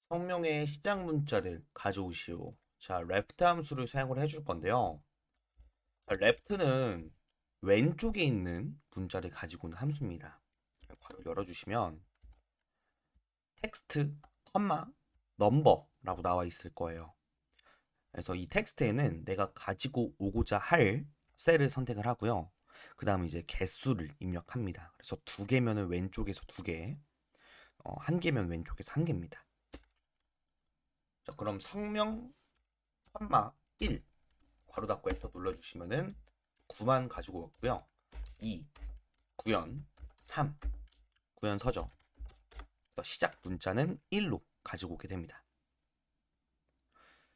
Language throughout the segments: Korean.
성명의 시작 문자를 가져오시오. 자, left 함수를 사용을 해줄 건데요. 자, left는 왼쪽에 있는 문자를 가지고 있는 함수입니다. 괄호를 열어주시면 텍스트, 컴마, 넘버라고 나와 있을 거예요. 그래서 이 텍스트에는 내가 가지고 오고자 할 셀을 선택을 하고요. 그 다음에 이제 개수를 입력합니다. 그래서 두 개면은 왼쪽에서 두 개, 한 개면 왼쪽에서 한 개입니다. 자, 그럼 성명, 컴마, 1 괄호 닫고 엔터 눌러주시면은 9만 가지고 왔고요. 2, 구현, 3, 구현 서죠. 그래서 시작 문자는 1로 가지고 오게 됩니다.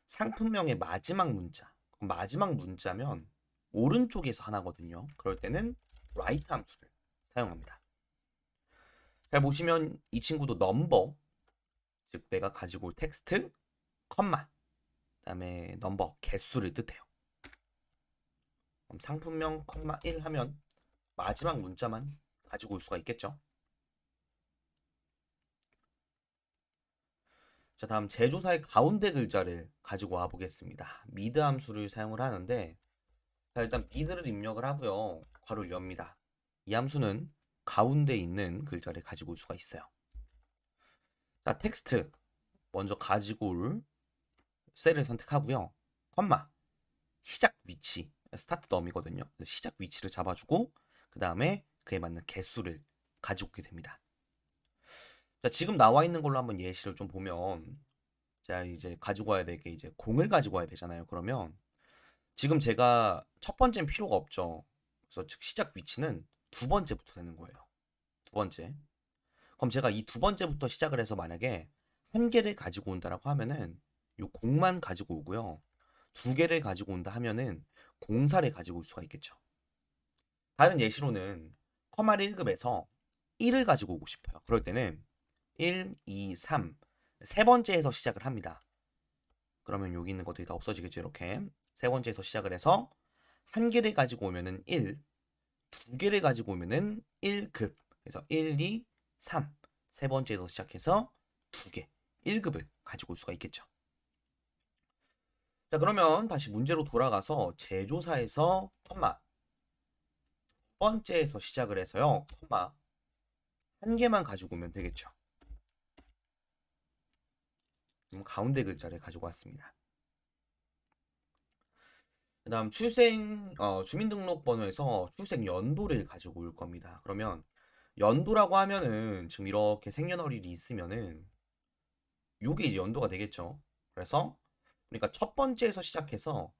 상품명의 마지막 문자. 마지막 문자면 오른쪽에서 하나거든요. 그럴 때는 right 함수를 사용합니다. 잘 보시면 이 친구도 넘버, 즉 내가 가지고 올 텍스트, 컴마, 그다음에 넘버, 개수를 뜻해요. 그럼 상품명, 컴마 1 하면 마지막 문자만 가지고 올 수가 있겠죠. 자, 다음 제조사의 가운데 글자를 가지고 와 보겠습니다. 미드 함수를 사용을 하는데, 자, 일단 미드를 입력을 하고요. 괄호를 엽니다. 이 함수는 가운데 있는 글자를 가지고 올 수가 있어요. 자, 텍스트 먼저 가지고 올 셀을 선택하고요. 컴마 시작 위치 스타트 덤이거든요. 시작 위치를 잡아주고 그 다음에 그에 맞는 개수를 가지고 오게 됩니다. 자, 지금 나와 있는 걸로 한번 예시를 좀 보면, 자, 이제 가지고 와야 될 게 이제 공을 가지고 와야 되잖아요. 그러면 지금 제가 첫 번째는 필요가 없죠. 그래서 즉 시작 위치는 두 번째부터 되는 거예요. 두 번째. 그럼 제가 이 두 번째부터 시작을 해서 만약에 한 개를 가지고 온다라고 하면은 요 공만 가지고 오고요. 두 개를 가지고 온다 하면은 공사를 가지고 올 수가 있겠죠. 다른 예시로는 커마를 1급에서 1을 가지고 오고 싶어요. 그럴 때는 1, 2, 3, 세 번째에서 시작을 합니다. 그러면 여기 있는 것들이 다 없어지겠죠. 이렇게 세 번째에서 시작을 해서 한 개를 가지고 오면은 1, 두 개를 가지고 오면은 1급. 그래서 1, 2, 3. 세 번째에서 시작해서 두 개, 1급을 가지고 올 수가 있겠죠. 자, 그러면 다시 문제로 돌아가서 제조사에서 컴마 두 번째에서 시작을 해서요. 컴마 한 개만 가지고 오면 되겠죠. 그럼 가운데 글자를 가지고 왔습니다. 그 다음 주민등록번호에서 출생 연도를 가지고 올 겁니다. 그러면 연도라고 하면은 지금 이렇게 생년월일이 있으면은 요게 이제 연도가 되겠죠. 그래서 그러니까 첫 번째에서 시작해서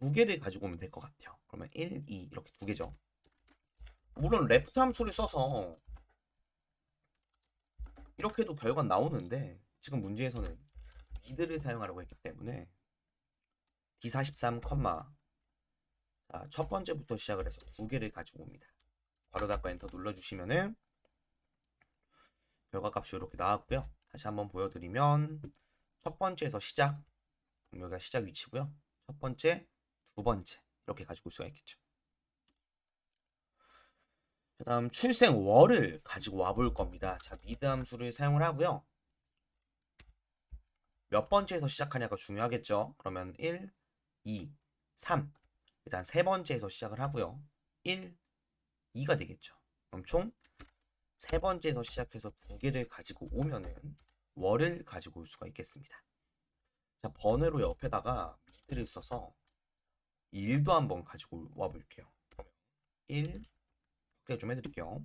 두 개를 가지고 오면 될 것 같아요. 그러면 1, 2 이렇게 두 개죠. 물론 레프트 함수를 써서 이렇게 해도 결과는 나오는데 지금 문제에서는 미드를 사용하라고 했기 때문에 D43, 자, 첫 번째부터 시작을 해서 두 개를 가지고 옵니다. 괄호 닫고 엔터 눌러주시면은 결과값이 이렇게 나왔고요. 다시 한번 보여드리면 첫 번째에서 시작, 여기가 시작 위치고요. 첫 번째, 두 번째 이렇게 가지고 올 수가 있겠죠. 그 다음 출생월을 가지고 와볼 겁니다. 자, 미드 함수를 사용을 하고요. 몇 번째에서 시작하냐가 중요하겠죠. 그러면 1, 2, 3. 일단 세 번째에서 시작을 하고요. 1, 2가 되겠죠. 그럼 총 세 번째에서 시작해서 두 개를 가지고 오면은 월을 가지고 올 수가 있겠습니다. 자, 번외로 옆에다가 미드를 써서 1도 한번 가지고 와볼게요. 1, 확대 좀 해드릴게요.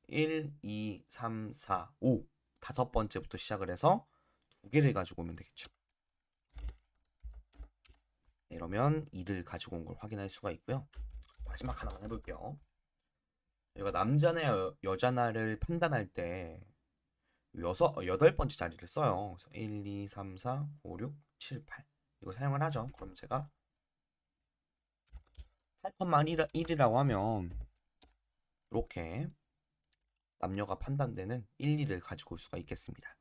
1, 2, 3, 4, 5. 다섯 번째부터 시작을 해서 두 개를 가지고 오면 되겠죠. 이러면 2를 가지고 온 걸 확인할 수가 있고요. 마지막 하나만 해볼게요. 여기가 남자나 여자나를 판단할 때 여덟 번째 자리를 써요. 그래서 1, 2, 3, 4, 5, 6, 7, 8 이거 사용을 하죠. 그럼 제가 8,1이라고 하면 이렇게 남녀가 판단되는 1, 2를 가지고 올 수가 있겠습니다.